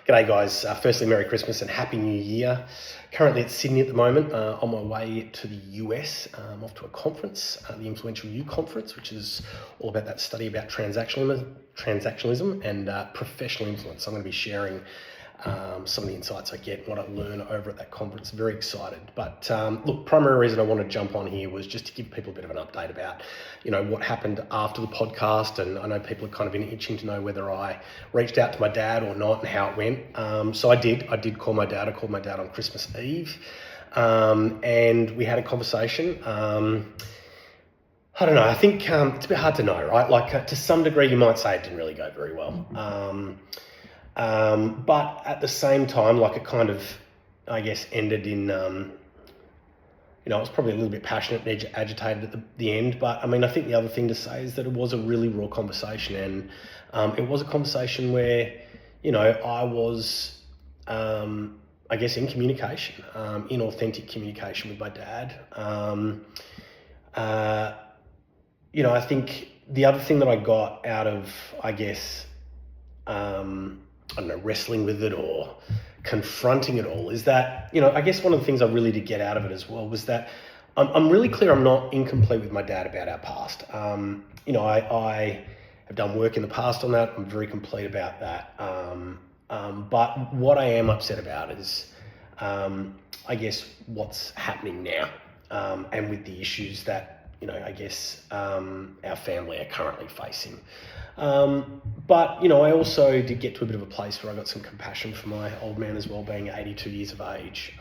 G'day guys, firstly Merry Christmas and Happy New Year. Currently at Sydney at the moment, on my way to the US, off to a conference, the Influential You Conference, which is all about that study about transactionalism and professional influence. I'm going to be sharing some of the insights I get, what I learn over at that conference. Very excited. But look, primary reason I want to jump on here was just to give people a bit of an update about, what happened after the podcast. And I know people are kind of been itching to know whether I reached out to my dad or not and how it went. So I did call my dad. I called my dad on Christmas Eve, and we had a conversation. I don't know. I think it's a bit hard to know, right? Like to some degree, you might say it didn't really go very well. But at the same time, like it kind of, I guess, ended in, I was probably a little bit passionate and agitated at the end. But I mean, I think the other thing to say is that it was a really raw conversation, and it was a conversation where, I was, I guess, in communication, in authentic communication with my dad. I think the other thing that I got out of, I guess, wrestling with it or confronting it all is that, I guess one of the things I really did get out of it as well was that I'm really clear I'm not incomplete with my dad about our past. I have done work in the past on that. I'm very complete about that. But what I am upset about is, I guess, what's happening now, and with the issues that, I guess, our family are currently facing. But, I also did get to a bit of a place where I got some compassion for my old man as well, being 82 years of age.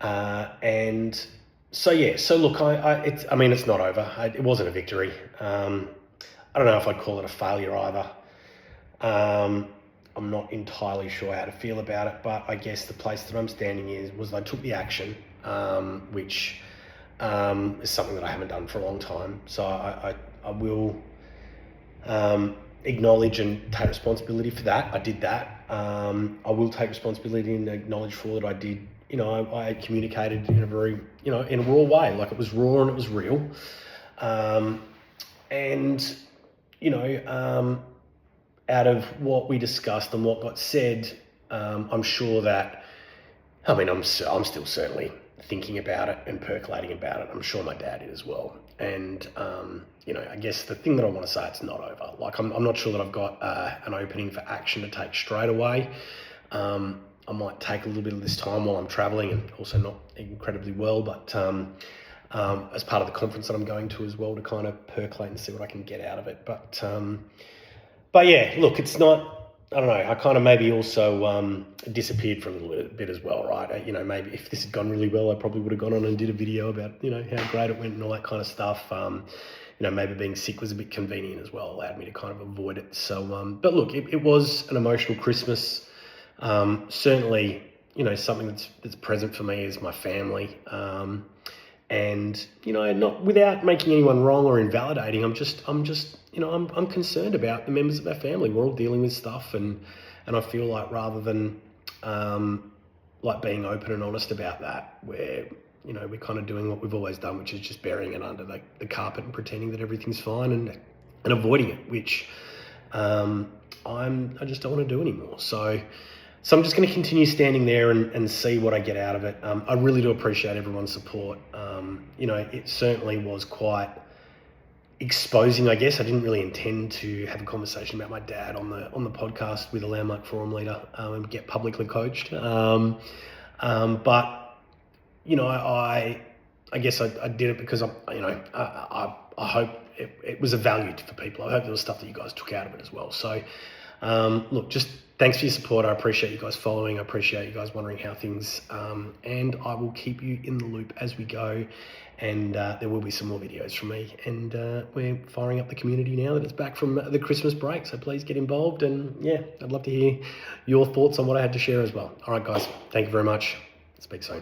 And so, yeah, so look, it's not over. It wasn't a victory. I don't know if I'd call it a failure either. I'm not entirely sure how to feel about it, but I guess the place that I'm standing was I took the action, which is something that I haven't done for a long time. So I will acknowledge and take responsibility for that. I did that. I will take responsibility and acknowledge for that I did. I communicated in a very, in a raw way. Like it was raw and it was real. Out of what we discussed and what got said, I'm sure that, I'm still certainly thinking about it and percolating about it. I'm sure my dad did as well. And, I guess the thing that I want to say, it's not over. Like, I'm not sure that I've got an opening for action to take straight away. I might take a little bit of this time while I'm traveling and also not incredibly well, but as part of the conference that I'm going to as well, to kind of percolate and see what I can get out of it. But yeah, look, it's not, I don't know, I kind of maybe also disappeared for a little bit as well, right? Maybe if this had gone really well, I probably would have gone on and did a video about, how great it went and all that kind of stuff. Maybe being sick was a bit convenient as well, allowed me to kind of avoid it. So, but look, it was an emotional Christmas. Certainly, something that's present for me is my family. And, not without making anyone wrong or invalidating, I'm concerned about the members of our family. We're all dealing with stuff, and I feel like rather than like being open and honest about that, we're kind of doing what we've always done, which is just burying it under the carpet and pretending that everything's fine and avoiding it, which I just don't want to do anymore. So I'm just going to continue standing there and see what I get out of it. I really do appreciate everyone's support. It certainly was quite exposing, I guess. I didn't really intend to have a conversation about my dad on the podcast with a Landmark Forum leader and get publicly coached. But, I guess I did it because I hope it was of value for people. I hope there was stuff that you guys took out of it as well. So, look, just thanks for your support. I appreciate you guys following. I appreciate you guys wondering how things, and I will keep you in the loop as we go. And there will be some more videos from me. And we're firing up the community now that it's back from the Christmas break. So please get involved. And yeah, I'd love to hear your thoughts on what I had to share as well. All right, guys, thank you very much. Speak soon.